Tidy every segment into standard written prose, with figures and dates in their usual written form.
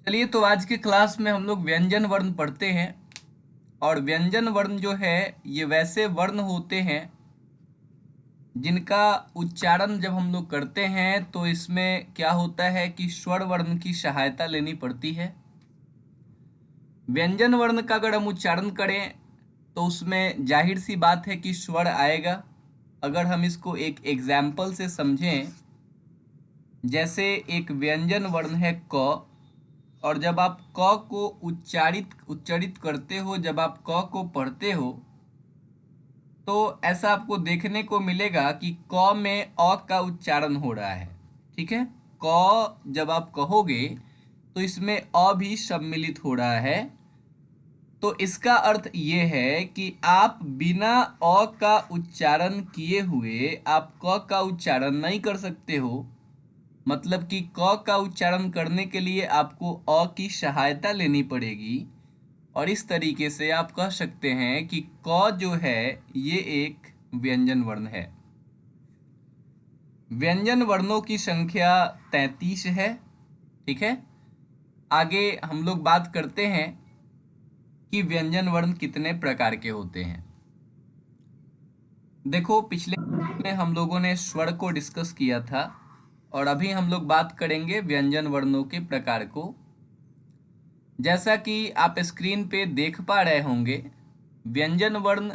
चलिए, तो आज के क्लास में हम लोग व्यंजन वर्ण पढ़ते हैं। और व्यंजन वर्ण जो है ये वैसे वर्ण होते हैं जिनका उच्चारण जब हम लोग करते हैं तो इसमें क्या होता है कि स्वर वर्ण की सहायता लेनी पड़ती है। व्यंजन वर्ण का अगर हम उच्चारण करें तो उसमें जाहिर सी बात है कि स्वर आएगा। अगर हम इसको एक एग्जाम्पल से समझें, जैसे एक व्यंजन वर्ण है क, और जब आप क को उच्चारित करते हो, जब आप क को पढ़ते हो तो ऐसा आपको देखने को मिलेगा कि क में अ का उच्चारण हो रहा है। ठीक है, क जब आप कहोगे तो इसमें अ भी सम्मिलित हो रहा है। तो इसका अर्थ ये है कि आप बिना अ का उच्चारण किए हुए आप क का उच्चारण नहीं कर सकते हो। मतलब कि क का उच्चारण करने के लिए आपको अ की सहायता लेनी पड़ेगी। और इस तरीके से आप कह सकते हैं कि क जो है ये एक व्यंजन वर्ण है। व्यंजन वर्णों की संख्या 33 है। ठीक है, आगे हम लोग बात करते हैं कि व्यंजन वर्ण कितने प्रकार के होते हैं। देखो, पिछले में हम लोगों ने स्वर को डिस्कस किया था और अभी हम लोग बात करेंगे व्यंजन वर्णों के प्रकार को। जैसा कि आप स्क्रीन पे देख पा रहे होंगे, व्यंजन वर्ण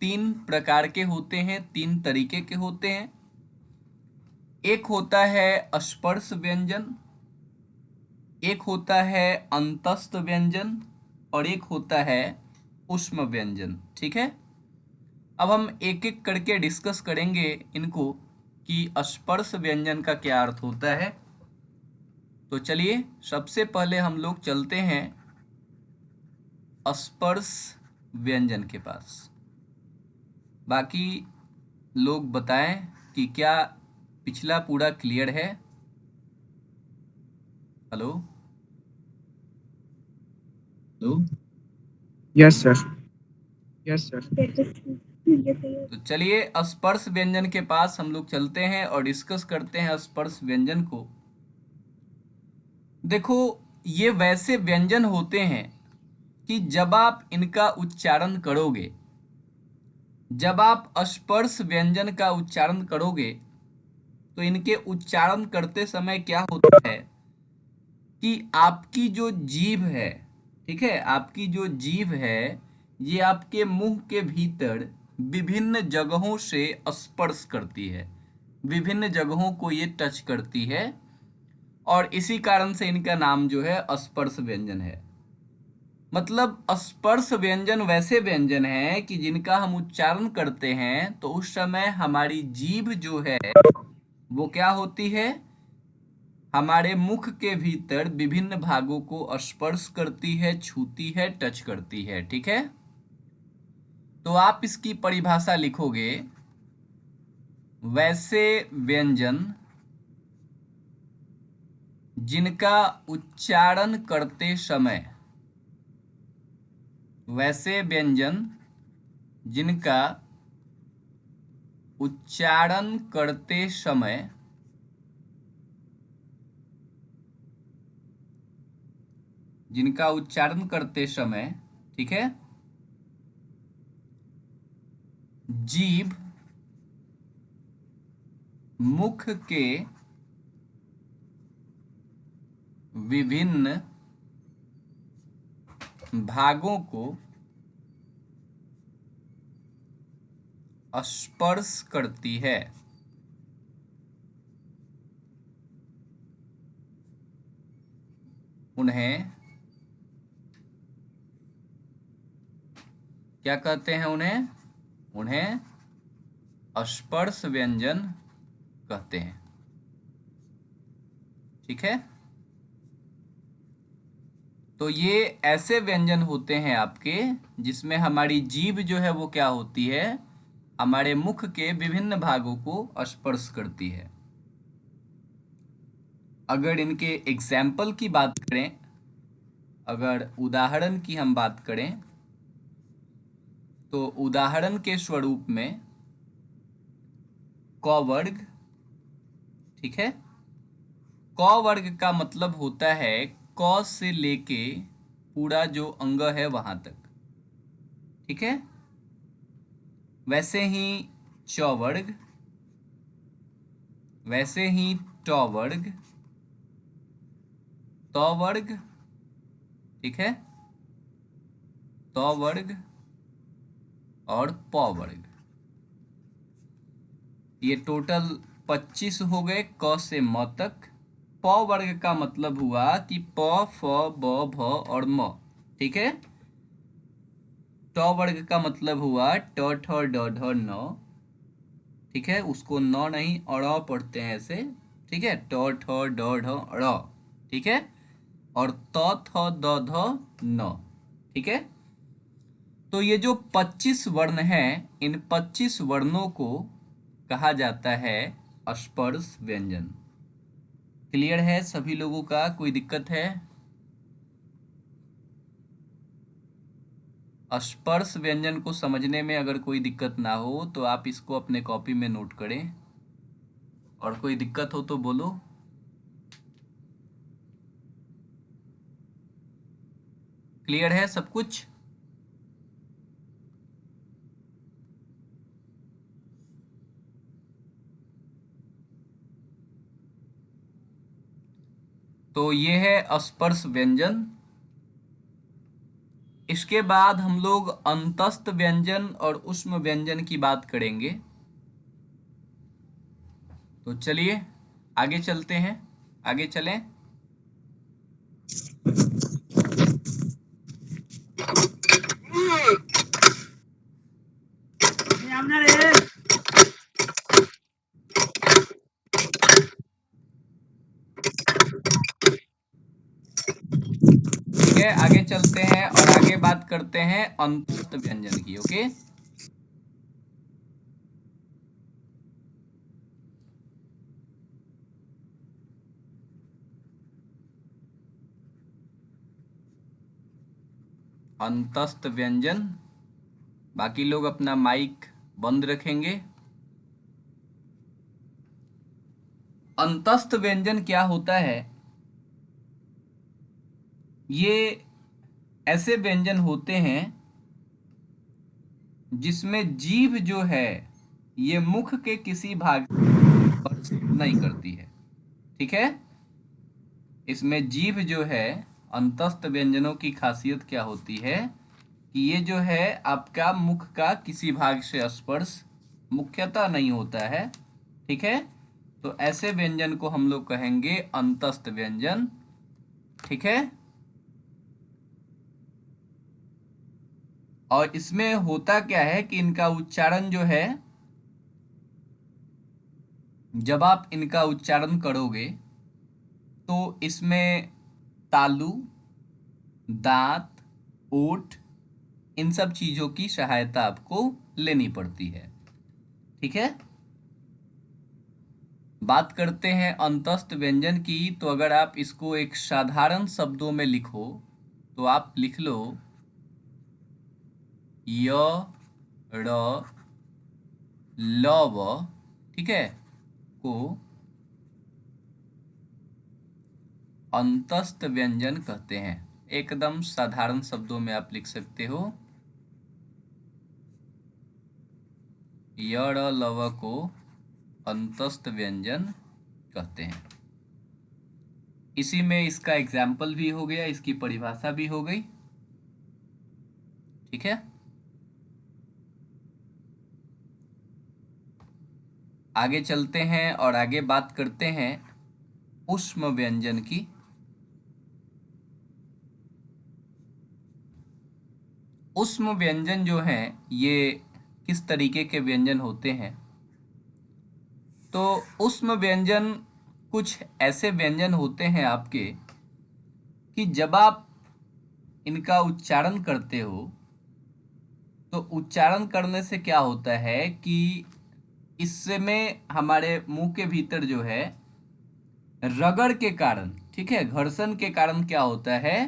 3 प्रकार के होते हैं, 3 तरीके के होते हैं। एक होता है स्पर्श व्यंजन, एक होता है अंतस्थ व्यंजन और एक होता है ऊष्म व्यंजन। ठीक है, अब हम एक एक करके डिस्कस करेंगे इनको कि स्पर्श व्यंजन का क्या अर्थ होता है। तो चलिए, सबसे पहले हम लोग चलते हैं स्पर्श व्यंजन के पास। बाकी लोग बताएं कि क्या पिछला पूरा क्लियर है। Hello. Hello. Yes sir. Yes sir. तो चलिए, स्पर्श व्यंजन के पास हम लोग चलते हैं और डिस्कस करते हैं स्पर्श व्यंजन को। देखो, ये वैसे व्यंजन होते हैं कि जब आप इनका उच्चारण करोगे, जब आप स्पर्श व्यंजन का उच्चारण करोगे तो इनके उच्चारण करते समय क्या होता है कि आपकी जो जीभ है, ठीक है, आपकी जो जीभ है ये आपके मुंह के भीतर विभिन्न जगहों से स्पर्श करती है, विभिन्न जगहों को ये टच करती है। और इसी कारण से इनका नाम जो है स्पर्श व्यंजन है। मतलब स्पर्श व्यंजन वैसे व्यंजन हैं कि जिनका हम उच्चारण करते हैं तो उस समय हमारी जीभ जो है वो क्या होती है, हमारे मुख के भीतर विभिन्न भागों को स्पर्श करती है, छूती है, टच करती है। ठीक है, तो आप इसकी परिभाषा लिखोगे, वैसे व्यंजन जिनका उच्चारण करते समय, वैसे व्यंजन जिनका उच्चारण करते समय जिनका उच्चारण करते समय, ठीक है, जीभ मुख के विभिन्न भागों को स्पर्श करती है। उन्हें क्या कहते हैं, उन्हें उन्हें स्पर्श व्यंजन कहते हैं। ठीक है, तो ये ऐसे व्यंजन होते हैं आपके जिसमें हमारी जीभ जो है वो क्या होती है, हमारे मुख के विभिन्न भागों को स्पर्श करती है। अगर इनके एग्जाम्पल की बात करें, अगर उदाहरण की हम बात करें तो उदाहरण के स्वरूप में क वर्ग, ठीक है, क वर्ग का मतलब होता है क से लेके पूरा जो अंग है वहां तक, ठीक है। वैसे ही च वर्ग, वैसे ही ट वर्ग, त वर्ग, ठीक है, त वर्ग और प वर्ग। ये टोटल 25 हो गए क से म तक। प वर्ग का मतलब हुआ कि प, फ, ब, भ और म, ठीक है। ट वर्ग का मतलब हुआ ट, ठ, ड, ढ, न, ठीक है। उसको न नहीं अड़ पढ़ते हैं ऐसे, ठीक है। ट, ठ, ड, ढ, ड़, ठीक है। और त, थ, द, ध, न, ठीक है। तो ये जो 25 वर्ण हैं, इन 25 वर्णों को कहा जाता है स्पर्श व्यंजन। क्लियर है सभी लोगों का? कोई दिक्कत है? स्पर्श व्यंजन को समझने में अगर कोई दिक्कत ना हो तो आप इसको अपने कॉपी में नोट करें, और कोई दिक्कत हो तो बोलो। क्लियर है सब कुछ? तो ये है स्पर्श व्यंजन। इसके बाद हम लोग अंतस्थ व्यंजन और ऊष्म व्यंजन की बात करेंगे। तो चलिए आगे चलते हैं, आगे चलें। ठीक है, आगे चलते हैं और आगे बात करते हैं अंतस्थ व्यंजन की। ओके, अंतस्थ व्यंजन। बाकी लोग अपना माइक बंद रखेंगे। अंतस्थ व्यंजन क्या होता है? ये ऐसे व्यंजन होते हैं जिसमें जीभ जो है ये मुख के किसी भाग स्पर्श नहीं करती है, ठीक है। इसमें जीभ जो है, अंतस्थ व्यंजनों की खासियत क्या होती है कि ये जो है आपका मुख का किसी भाग से स्पर्श मुख्यतः नहीं होता है, ठीक है। तो ऐसे व्यंजन को हम लोग कहेंगे अंतस्थ व्यंजन, ठीक है। और इसमें होता क्या है कि इनका उच्चारण जो है, जब आप इनका उच्चारण करोगे तो इसमें तालु, दांत, ओठ, इन सब चीजों की सहायता आपको लेनी पड़ती है, ठीक है। बात करते हैं अंतस्थ व्यंजन की। तो अगर आप इसको एक साधारण शब्दों में लिखो तो आप लिख लो य, र, ल, व, ठीक है, को अंतस्थ व्यंजन कहते हैं। एकदम साधारण शब्दों में आप लिख सकते हो य, र, ल, व को अंतस्थ व्यंजन कहते हैं। इसी में इसका एग्जाम्पल भी हो गया, इसकी परिभाषा भी हो गई, ठीक है। आगे चलते हैं और आगे बात करते हैं ऊष्म व्यंजन की। ऊष्म व्यंजन जो हैं ये किस तरीके के व्यंजन होते हैं? तो ऊष्म व्यंजन कुछ ऐसे व्यंजन होते हैं आपके कि जब आप इनका उच्चारण करते हो तो उच्चारण करने से क्या होता है कि इसमें हमारे मुंह के भीतर जो है रगड़ के कारण, ठीक है, घर्षण के कारण क्या होता है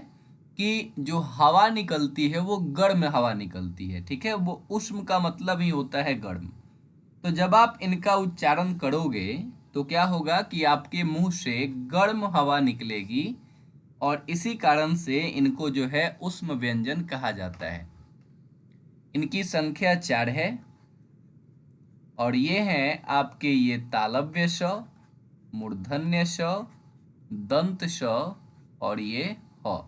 कि जो हवा निकलती है वो गर्म हवा निकलती है, ठीक है। वो ऊष्म का मतलब ही होता है गर्म। तो जब आप इनका उच्चारण करोगे तो क्या होगा कि आपके मुंह से गर्म हवा निकलेगी और इसी कारण से इनको जो है ऊष्म व्यंजन कहा जाता है। इनकी संख्या 4 है और ये हैं आपके ये तालव्य श, मूर्धन्य श, दंत श और ये ह।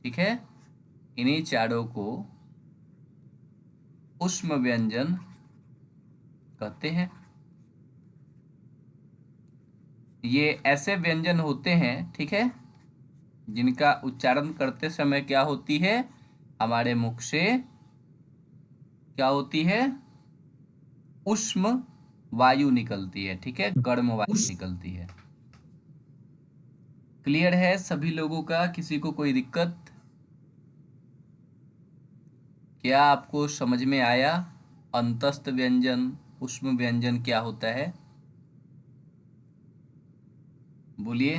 ठीक है, इन्हीं चारों को ऊष्म व्यंजन कहते हैं। ये ऐसे व्यंजन होते हैं, ठीक है, जिनका उच्चारण करते समय क्या होती है, हमारे मुख से क्या होती है, ऊष्म वायु निकलती है। ठीक है, गर्म वायु निकलती है। क्लियर है सभी लोगों का? किसी को कोई दिक्कत? क्या आपको समझ में आया अंतस्थ व्यंजन, ऊष्म व्यंजन क्या होता है? बोलिए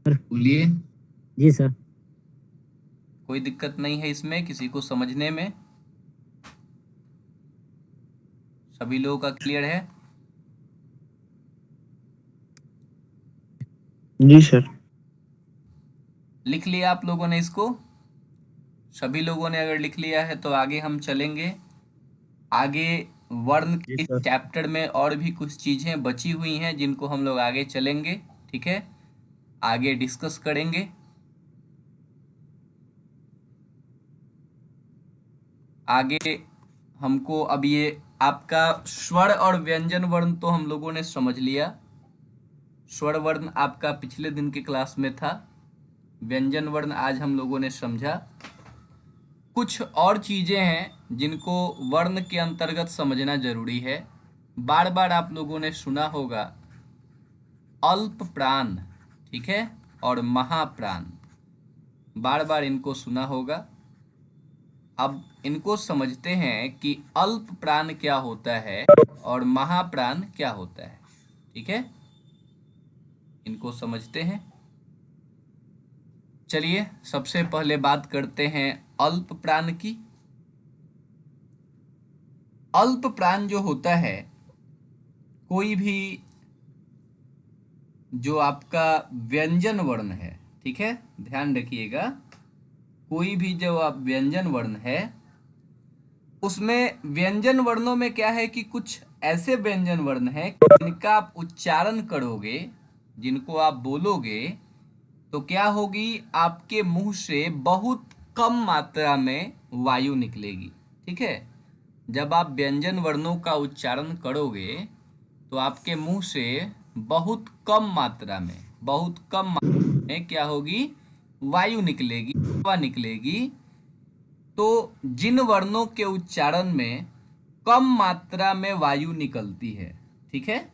बोलिए। जी सर। कोई दिक्कत नहीं है इसमें किसी को समझने में? सभी लोगों का क्लियर है? जी सर। लिख लिया आप लोगों ने इसको? सभी लोगों ने अगर लिख लिया है तो आगे हम चलेंगे। आगे वर्ण जी के सर। चैप्टर में और भी कुछ चीजें बची हुई हैं जिनको हम लोग आगे चलेंगे। ठीक है, आगे डिस्कस करेंगे। आगे हमको अब ये आपका स्वर और व्यंजन वर्ण तो हम लोगों ने समझ लिया। स्वर वर्ण आपका पिछले दिन के क्लास में था, व्यंजन वर्ण आज हम लोगों ने समझा। कुछ और चीजें हैं जिनको वर्ण के अंतर्गत समझना जरूरी है। बार बार आप लोगों ने सुना होगा अल्प प्राण, ठीक है, और महाप्राण, बार बार इनको सुना होगा। अब इनको समझते हैं कि अल्प प्राण क्या होता है और महाप्राण क्या होता है। ठीक है, इनको समझते हैं। चलिए सबसे पहले बात करते हैं अल्प प्राण की। अल्प प्राण जो होता है, कोई भी जो आपका व्यंजन वर्ण है, ठीक है, ध्यान रखिएगा, कोई भी जो आप व्यंजन वर्ण है उसमें व्यंजन वर्णों में क्या है कि कुछ ऐसे व्यंजन वर्ण हैं जिनका आप उच्चारण करोगे, जिनको आप बोलोगे तो क्या होगी, आपके मुंह से बहुत कम मात्रा में वायु निकलेगी। ठीक है, जब आप व्यंजन वर्णों का उच्चारण करोगे तो आपके मुंह से बहुत कम मात्रा में, बहुत कम मात्रा में क्या होगी, वायु निकलेगी, हवा निकलेगी। तो जिन वर्णों के उच्चारण में कम मात्रा में वायु निकलती है, ठीक है,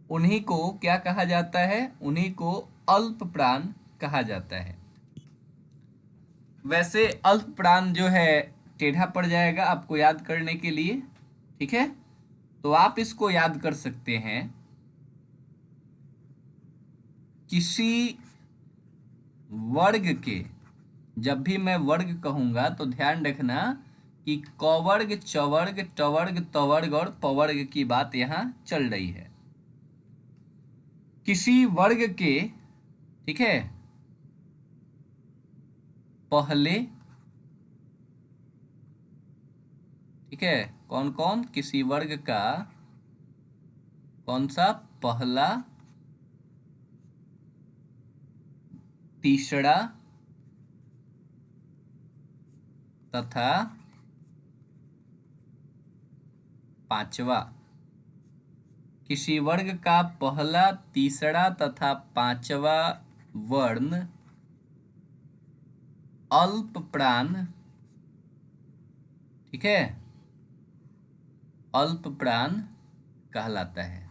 उन्हीं को क्या कहा जाता है, उन्हीं को अल्प प्राण कहा जाता है। वैसे अल्प प्राण जो है टेढ़ा पड़ जाएगा आपको याद करने के लिए, ठीक है, तो आप इसको याद कर सकते हैं, किसी वर्ग के, जब भी मैं वर्ग कहूंगा तो ध्यान रखना कि कवर्ग, चवर्ग, टवर्ग, तवर्ग और पवर्ग की बात यहां चल रही है। किसी वर्ग के, ठीक है, पहले, ठीक है, कौन कौन, किसी वर्ग का कौन सा, पहला, तीसरा तथा पांचवा। किसी वर्ग का पहला, तीसरा तथा पांचवा वर्ण अल्प प्राण, ठीक है, अल्प प्राण कहलाता है।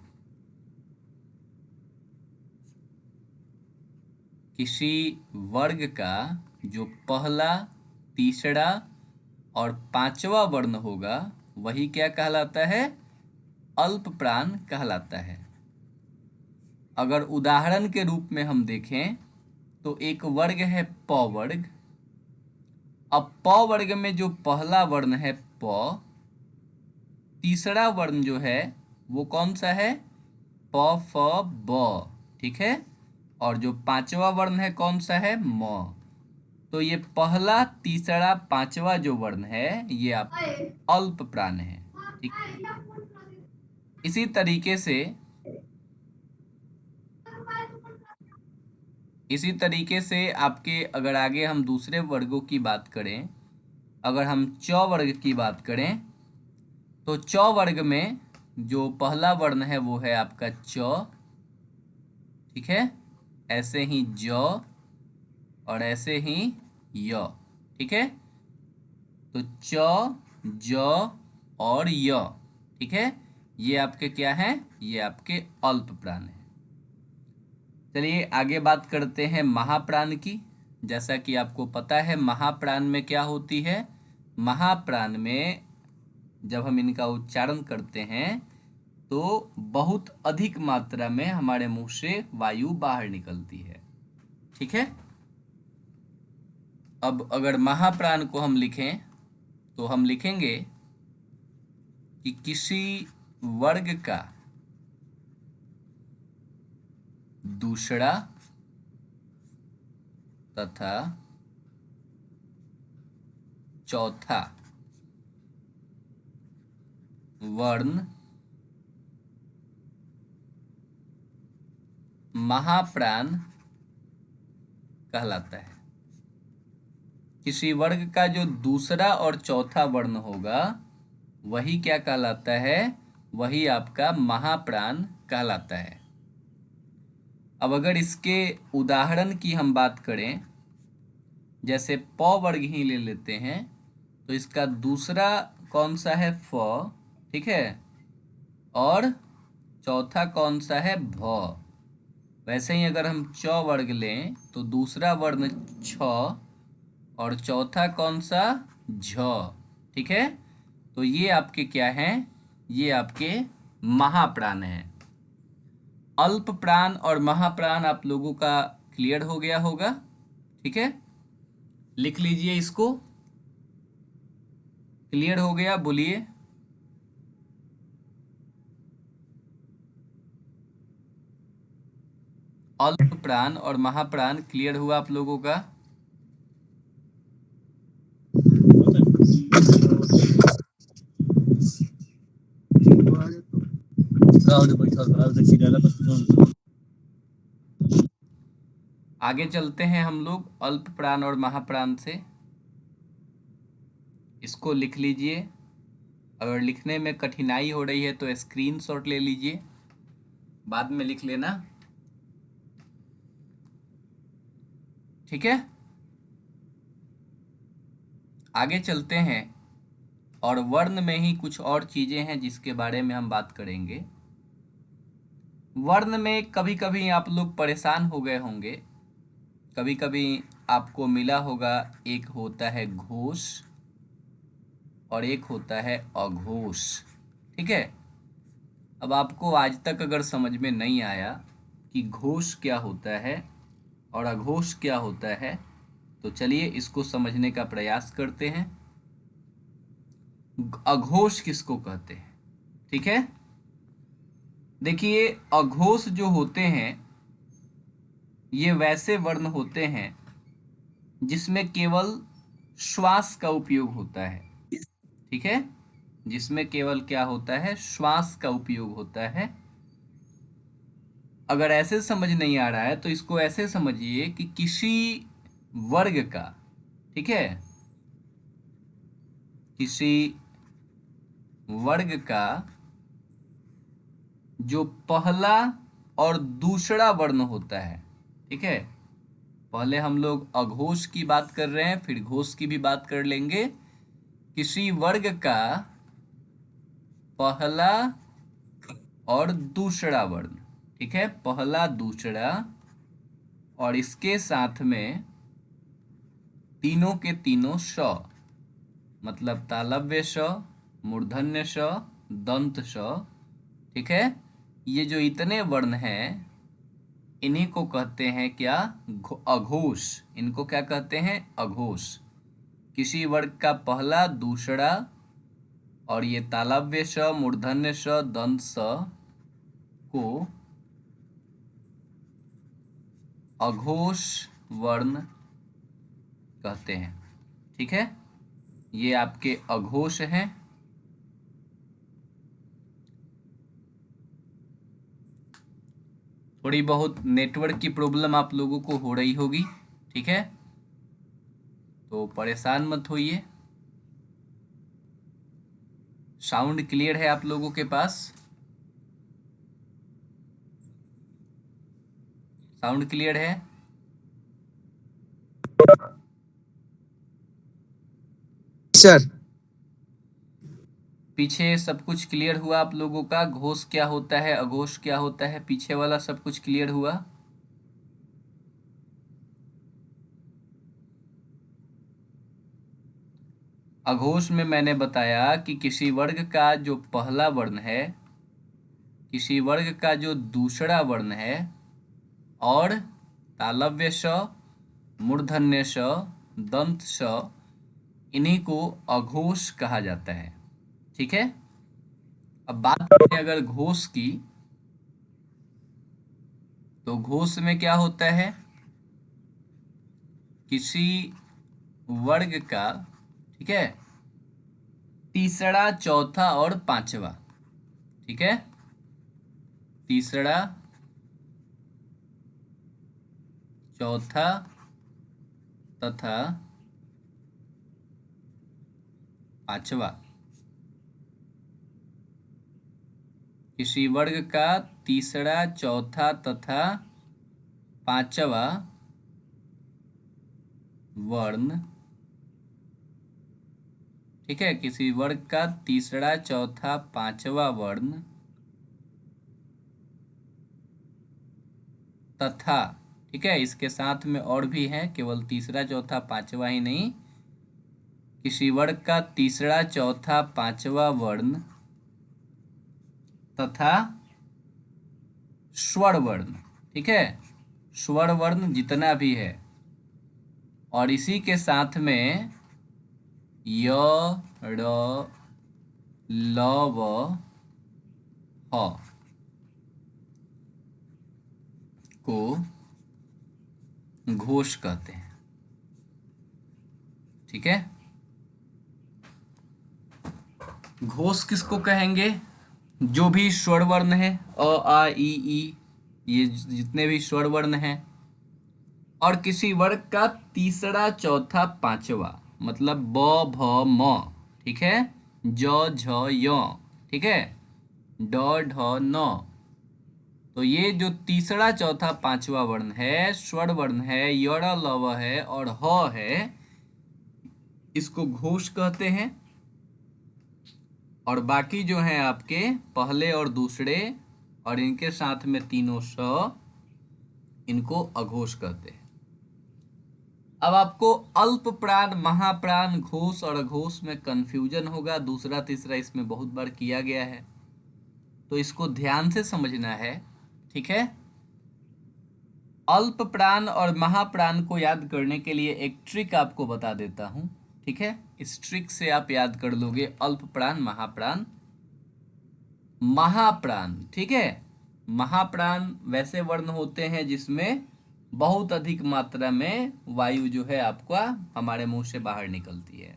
किसी वर्ग का जो पहला, तीसरा और पांचवा वर्ण होगा वही क्या कहलाता है, अल्प प्राण कहलाता है। अगर उदाहरण के रूप में हम देखें तो एक वर्ग है प वर्ग। अब प वर्ग में जो पहला वर्ण है प, तीसरा वर्ण जो है वो कौन सा है, प फ ब, ठीक है, और जो पांचवा वर्ण है कौन सा है, म। तो ये पहला, तीसरा, पांचवा जो वर्ण है ये आपके अल्प प्राण है। ठीक। इसी तरीके से आपके अगर आगे हम दूसरे वर्गों की बात करें, अगर हम च वर्ग की बात करें तो च वर्ग में जो पहला वर्ण है वो है आपका च। ठीक है, ऐसे ही ज और ऐसे ही य। ठीक है, तो च, ज और य। ठीक है, ये आपके क्या हैं, ये आपके अल्प प्राण हैं। चलिए आगे बात करते हैं महाप्राण की। जैसा कि आपको पता है महाप्राण में क्या होती है, महाप्राण में जब हम इनका उच्चारण करते हैं तो बहुत अधिक मात्रा में हमारे मुंह से वायु बाहर निकलती है। ठीक है, अब अगर महाप्राण को हम लिखें तो हम लिखेंगे कि किसी वर्ग का दूसरा तथा चौथा वर्ण महाप्राण कहलाता है। किसी वर्ग का जो दूसरा और चौथा वर्ण होगा वही क्या कहलाता है, वही आपका महाप्राण कहलाता है। अब अगर इसके उदाहरण की हम बात करें, जैसे प वर्ग ही ले लेते हैं तो इसका दूसरा कौन सा है, फ। ठीक है, और चौथा कौन सा है, भ। वैसे ही अगर हम च वर्ग लें तो दूसरा वर्ण छ और चौथा कौन सा, झ। ठीक है, तो ये आपके क्या हैं, ये आपके महाप्राण हैं। अल्प प्राण और महाप्राण आप लोगों का क्लियर हो गया होगा। ठीक है, लिख लीजिए इसको। क्लियर हो गया, बोलिए। अल्प प्राण और महाप्राण क्लियर हुआ आप लोगों का। आगे चलते हैं हम लोग अल्प प्राण और महाप्राण से। इसको लिख लीजिए। अगर लिखने में कठिनाई हो रही है तो स्क्रीनशॉट ले लीजिए, बाद में लिख लेना। ठीक है, आगे चलते हैं और वर्ण में ही कुछ और चीजें हैं जिसके बारे में हम बात करेंगे। वर्ण में कभी कभी आप लोग परेशान हो गए होंगे, कभी कभी आपको मिला होगा एक होता है घोष और एक होता है अघोष। ठीक है, अब आपको आज तक अगर समझ में नहीं आया कि घोष क्या होता है और अघोष क्या होता है तो चलिए इसको समझने का प्रयास करते हैं। अघोष किसको कहते हैं, ठीक है। देखिए अघोष जो होते हैं ये वैसे वर्ण होते हैं जिसमें केवल श्वास का उपयोग होता है। ठीक है, जिसमें केवल क्या होता है, श्वास का उपयोग होता है। अगर ऐसे समझ नहीं आ रहा है तो इसको ऐसे समझिए कि किसी वर्ग का, ठीक है, किसी वर्ग का जो पहला और दूसरा वर्ण होता है, ठीक है, पहले हम लोग अघोष की बात कर रहे हैं फिर घोष की भी बात कर लेंगे। किसी वर्ग का पहला और दूसरा वर्ण, ठीक है, पहला दूसरा और इसके साथ में तीनों के तीनों श, मतलब तालव्य श, मूर्धन्य श, दंत श। ठीक है, ये जो इतने वर्ण हैं इन्हीं को कहते हैं क्या, अघोष। इनको क्या कहते हैं, अघोष। किसी वर्ग का पहला, दूसरा और ये तालव्य श, मूर्धन्य श, दंत स को अघोष वर्ण कहते हैं। ठीक है, ये आपके अघोष हैं। थोड़ी बहुत नेटवर्क की प्रॉब्लम आप लोगों को हो रही होगी, ठीक है, तो परेशान मत होइए। साउंड क्लियर है आप लोगों के पास? साउंड क्लियर है? सर। पीछे सब कुछ क्लियर हुआ आप लोगों का? घोष क्या होता है, अघोष क्या होता है, पीछे वाला सब कुछ क्लियर हुआ? अघोष में मैंने बताया कि किसी वर्ग का जो पहला वर्ण है, किसी वर्ग का जो दूसरा वर्ण है, और तालव्य स, मूर्धन्य स, दंत स, इन्हीं को अघोष कहा जाता है। ठीक है, अब बात करें अगर घोष की, तो घोष में क्या होता है? किसी वर्ग का, ठीक है, तीसरा, चौथा और पांचवा, ठीक है, तीसरा, चौथा तथा पांचवा, किसी वर्ग का तीसरा, चौथा तथा पांचवा वर्ण, ठीक है, किसी वर्ग का तीसरा, चौथा, पांचवा वर्ण तथा, ठीक है, इसके साथ में और भी है, केवल तीसरा, चौथा, पांचवा ही नहीं, किसी वर्ग का तीसरा, चौथा, पांचवा वर्ण तथा स्वर वर्ण, ठीक है, स्वर वर्ण जितना भी है, और इसी के साथ में य, र, ल, व, ह को घोष कहते हैं। ठीक है, घोष किसको कहेंगे? जो भी स्वर वर्ण है, अ, आ, ई, ये जितने भी स्वर वर्ण हैं, और किसी वर्ग का तीसरा, चौथा, पांचवा, मतलब ब, भ, म, ठीक है, ज, झ, य, ठीक है, ड, ढ, न, तो ये जो तीसरा, चौथा, पांचवा वर्ण है, स्वर वर्ण है, य, र, ल, व है और ह है, इसको घोष कहते हैं। और बाकी जो हैं आपके पहले और दूसरे और इनके साथ में तीनों स, इनको अघोष कहते हैं। अब आपको अल्प प्राण, महाप्राण, घोष और अघोष में कंफ्यूजन होगा, दूसरा तीसरा इसमें बहुत बार किया गया है, तो इसको ध्यान से समझना है। ठीक है, अल्प प्राण और महाप्राण को याद करने के लिए एक ट्रिक आपको बता देता हूं। ठीक है, इस ट्रिक से आप याद कर लोगे अल्प प्राण, महाप्राण। महाप्राण, ठीक है, महाप्राण वैसे वर्ण होते हैं जिसमें बहुत अधिक मात्रा में वायु जो है आपका हमारे मुंह से बाहर निकलती है।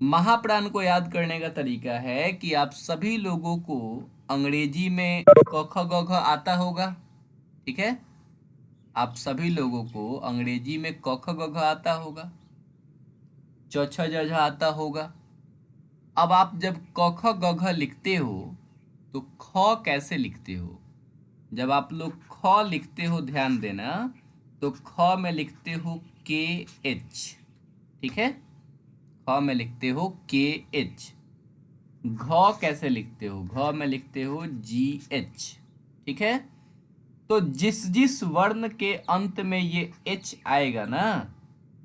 महाप्राण को याद करने का तरीका है कि आप सभी लोगों को अंग्रेजी में क ख ग घ आता होगा, ठीक है, आप सभी लोगों को अंग्रेजी में क ख ग घ आता होगा, च छ ज झ आता होगा। अब आप जब क ख ग घ लिखते हो तो ख कैसे लिखते हो? जब आप लोग ख लिखते हो, ध्यान देना, तो ख में लिखते हो के एच, ठीक है, ख में लिखते हो के एच। घ कैसे लिखते हो? घ में लिखते हो जी एच, ठीक है। तो जिस जिस वर्ण के अंत में ये एच आएगा ना,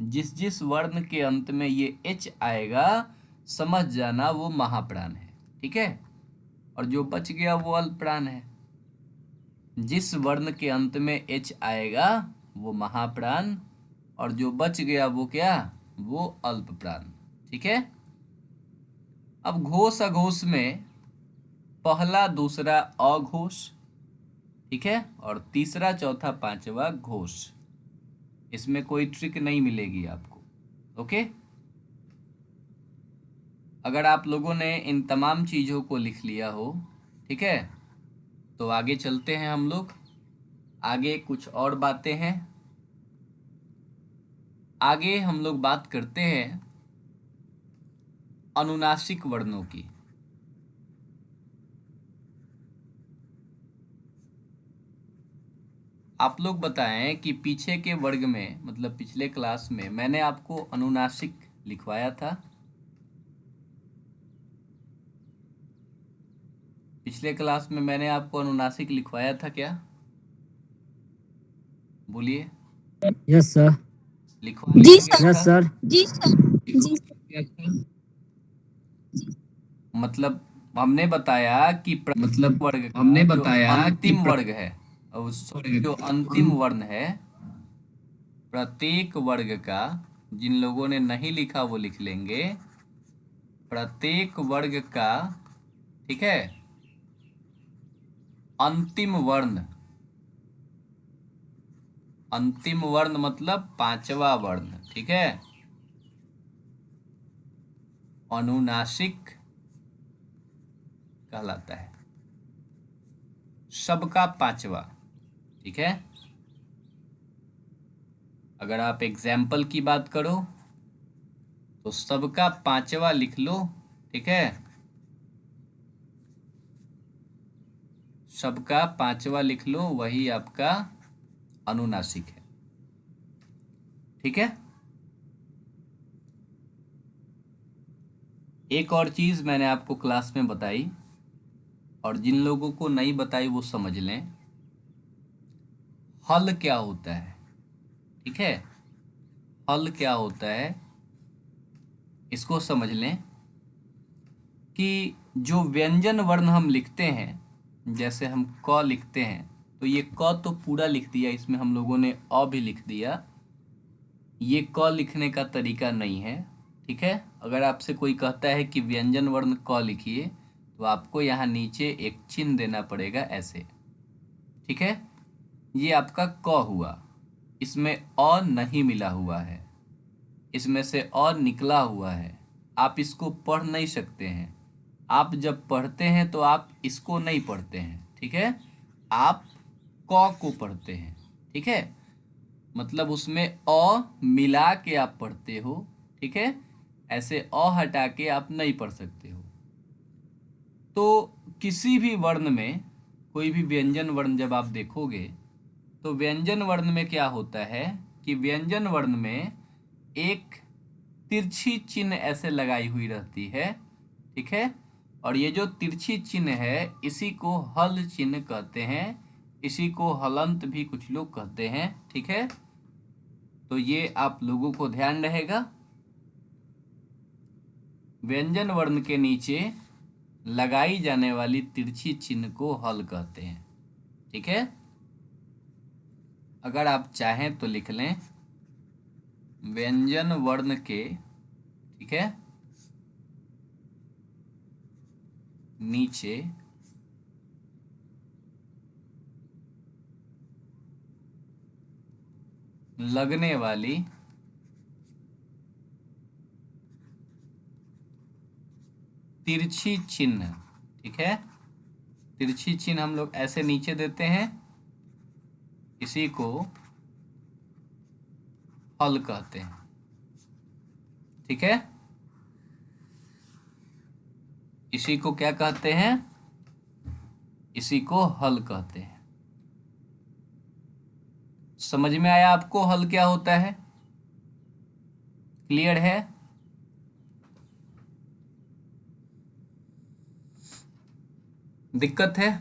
जिस जिस वर्ण के अंत में ये एच आएगा, समझ जाना वो महाप्राण है, ठीक है, और जो बच गया वो अल्प प्राण है। जिस वर्ण के अंत में एच आएगा वो महाप्राण, और जो बच गया वो क्या? वो अल्प प्राण, ठीक है। अब घोष अघोष में पहला दूसरा अघोष, ठीक है। और तीसरा, चौथा, पांचवा घोष। इसमें कोई ट्रिक नहीं मिलेगी आपको। ओके। अगर आप लोगों ने इन तमाम चीज़ों को लिख लिया हो, ठीक है, तो आगे चलते हैं हम लोग। आगे कुछ और बातें हैं। आगे हम लोग बात करते हैं अनुनासिक वर्णों की। आप लोग बताएं कि पीछे के वर्ग में, मतलब पिछले क्लास में मैंने आपको अनुनासिक लिखवाया था। पिछले क्लास में मैंने आपको अनुनासिक लिखवाया था क्या? बोलिए। Yes sir. लिखवा जी लिया गया सर। यस था? सर। जी सर। जी सर। क्या था? मतलब हमने बताया कि मतलब वर्ग का हमने जो बताया कि अंतिम वर्ग है, और जो अंतिम वर्ण है, प्रत्येक वर्ग का, जिन लोगों ने नहीं लिखा वो लिख लेंगे, प्रत्येक वर्ग का, ठीक है, अंतिम वर्ण, अंतिम वर्ण मतलब पांचवा वर्ण, ठीक है, अनुनासिक कहलाता है। सबका पांचवा, ठीक है। अगर आप एग्जाम्पल की बात करो तो सबका पांचवा लिख लो, ठीक है। सबका पांचवा लिख लो, वही आपका अनुनासिक है, ठीक है। एक और चीज मैंने आपको क्लास में बताई, और जिन लोगों को नहीं बताई वो समझ लें। हल क्या होता है, ठीक है। हल क्या होता है, इसको समझ लें कि जो व्यंजन वर्ण हम लिखते हैं, जैसे हम क लिखते हैं, तो ये क तो पूरा लिख दिया, इसमें हम लोगों ने अ भी लिख दिया। ये क लिखने का तरीका नहीं है, ठीक है। अगर आपसे कोई कहता है कि व्यंजन वर्ण क लिखिए, तो आपको यहाँ नीचे एक चिन्ह देना पड़ेगा, ऐसे, ठीक है। ये आपका क हुआ, इसमें अ नहीं मिला हुआ है, इसमें से अ निकला हुआ है। आप इसको पढ़ नहीं सकते हैं। आप जब पढ़ते हैं तो आप इसको नहीं पढ़ते हैं, ठीक है। आप क को पढ़ते हैं, ठीक है। मतलब उसमें अ मिला के आप पढ़ते हो, ठीक है। ऐसे अ हटा के आप नहीं पढ़ सकते हो। तो किसी भी वर्ण में, कोई भी व्यंजन वर्ण जब आप देखोगे, तो व्यंजन वर्ण में क्या होता है कि व्यंजन वर्ण में एक तिरछी चिन्ह ऐसे लगाई हुई रहती है, ठीक है। और ये जो तिरछी चिन्ह है, इसी को हल चिन्ह कहते हैं, इसी को हलंत भी कुछ लोग कहते हैं, ठीक है। तो ये आप लोगों को ध्यान रहेगा। व्यंजन वर्ण के नीचे लगाई जाने वाली तिरछी चिन्ह को हल कहते हैं, ठीक है। अगर आप चाहें तो लिख लें, व्यंजन वर्ण के, ठीक है, नीचे लगने वाली तिरछी चिन्ह, ठीक है। तिरछी चिन्ह हम लोग ऐसे नीचे देते हैं, इसी को हल कहते हैं, ठीक है। इसी को क्या कहते हैं? इसी को हल कहते हैं। समझ में आया आपको हल क्या होता है? क्लियर है? दिक्कत है?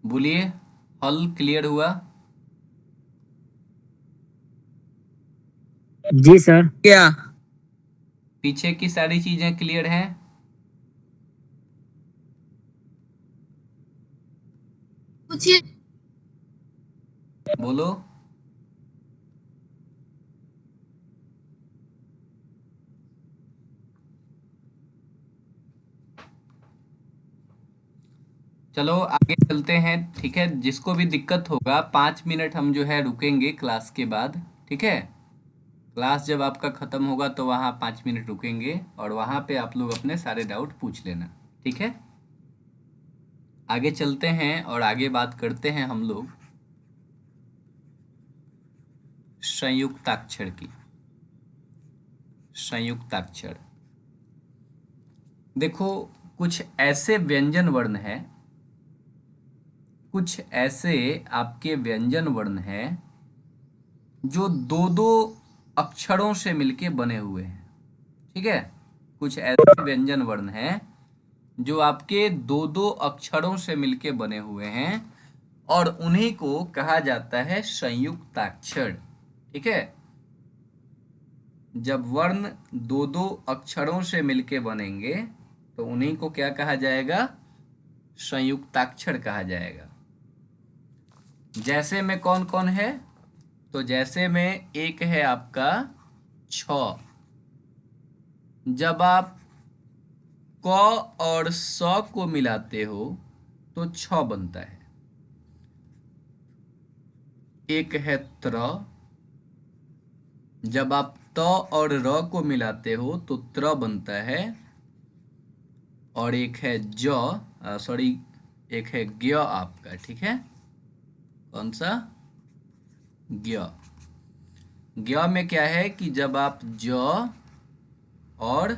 बोलिए, हल क्लियर हुआ? जी सर। क्या? पीछे की सारी चीजें क्लियर हैं? पूछिए। बोलो। चलो आगे चलते हैं, ठीक है। जिसको भी दिक्कत होगा 5 मिनट हम जो है रुकेंगे क्लास के बाद, ठीक है। क्लास जब आपका ख़त्म होगा तो वहाँ 5 मिनट रुकेंगे और वहाँ पे आप लोग अपने सारे डाउट पूछ लेना, ठीक है। आगे चलते हैं और आगे बात करते हैं हम लोग संयुक्ताक्षर की। संयुक्ताक्षर, देखो कुछ ऐसे व्यंजन वर्ण हैं, कुछ ऐसे आपके व्यंजन वर्ण हैं जो दो दो अक्षरों से मिलके बने हुए हैं, ठीक है। कुछ ऐसे व्यंजन वर्ण हैं जो आपके दो दो अक्षरों से मिलके बने हुए हैं और उन्हीं को कहा जाता है संयुक्ताक्षर, ठीक है। जब वर्ण दो दो अक्षरों से मिलके बनेंगे तो उन्हीं को क्या कहा जाएगा? संयुक्ताक्षर कहा जाएगा। जैसे में कौन कौन है? तो जैसे में एक है आपका छ। जब आप क और स को मिलाते हो तो छ बनता है। एक है त्र। जब आप त और र को मिलाते हो तो त्र बनता है। और एक है एक है ज्ञ आपका, ठीक है। कौन सा? ज्ञ। ज्ञ में क्या है कि जब आप ज और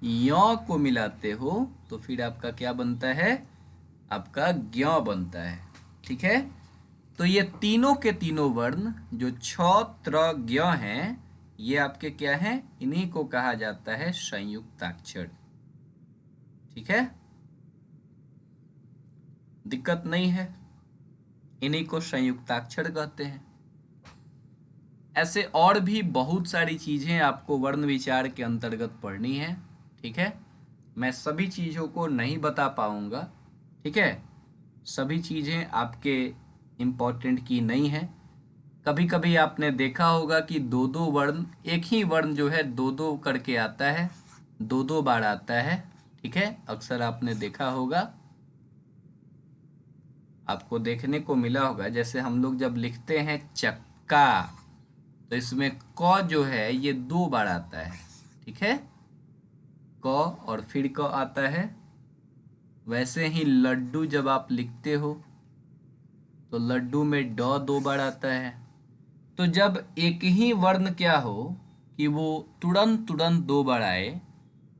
य को मिलाते हो तो फिर आपका क्या बनता है? आपका ज्ञ बनता है, ठीक है। तो ये तीनों के तीनों वर्ण जो छ त्र ज्ञ हैं, ये आपके क्या हैं? इन्हीं को कहा जाता है संयुक्ताक्षर, ठीक है। दिक्कत नहीं है, इन्हीं को संयुक्ताक्षर कहते हैं। ऐसे और भी बहुत सारी चीजें आपको वर्ण विचार के अंतर्गत पढ़नी है, ठीक है। मैं सभी चीजों को नहीं बता पाऊंगा, ठीक है। सभी चीजें आपके इम्पोर्टेंट की नहीं है। कभी कभी आपने देखा होगा कि दो दो वर्ण, एक ही वर्ण जो है दो दो करके आता है, दो दो बार आता है, ठीक है। अक्सर आपने देखा होगा, आपको देखने को मिला होगा। जैसे हम लोग जब लिखते हैं चक्का तो इसमें क जो है ये 2 बार आता है, ठीक है। क और फिर क आता है। वैसे ही लड्डू जब आप लिखते हो तो लड्डू में ड 2 बार आता है। तो जब एक ही वर्ण क्या हो कि वो तुरंत तुरंत 2 बार आए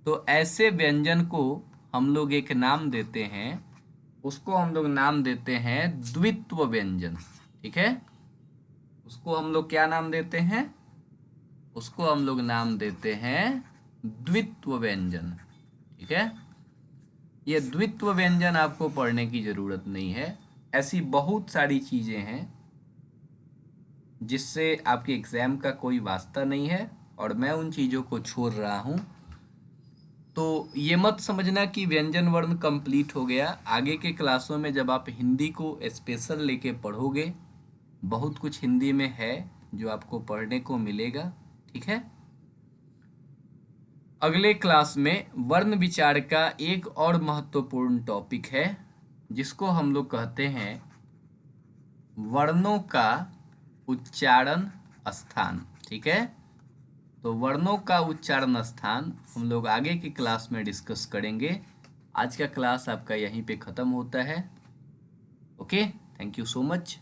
तो ऐसे व्यंजन को हम लोग एक नाम देते हैं, उसको हम लोग नाम देते हैं द्वित्व व्यंजन, ठीक है। उसको हम लोग क्या नाम देते हैं? उसको हम लोग नाम देते हैं द्वित्व व्यंजन, ठीक है। ये द्वित्व व्यंजन आपको पढ़ने की जरूरत नहीं है। ऐसी बहुत सारी चीजें हैं जिससे आपके एग्जाम का कोई वास्ता नहीं है और मैं उन चीजों को छोड़ रहा हूं। तो ये मत समझना कि व्यंजन वर्ण कंप्लीट हो गया। आगे के क्लासों में जब आप हिंदी को स्पेशल लेके पढ़ोगे, बहुत कुछ हिंदी में है जो आपको पढ़ने को मिलेगा, ठीक है। अगले क्लास में वर्ण विचार का एक और महत्वपूर्ण टॉपिक है जिसको हम लोग कहते हैं वर्णों का उच्चारण स्थान, ठीक है। तो वर्णों का उच्चारण स्थान हम लोग आगे की क्लास में डिस्कस करेंगे। आज का क्लास आपका यहीं पे ख़त्म होता है। Okay, thank you so much.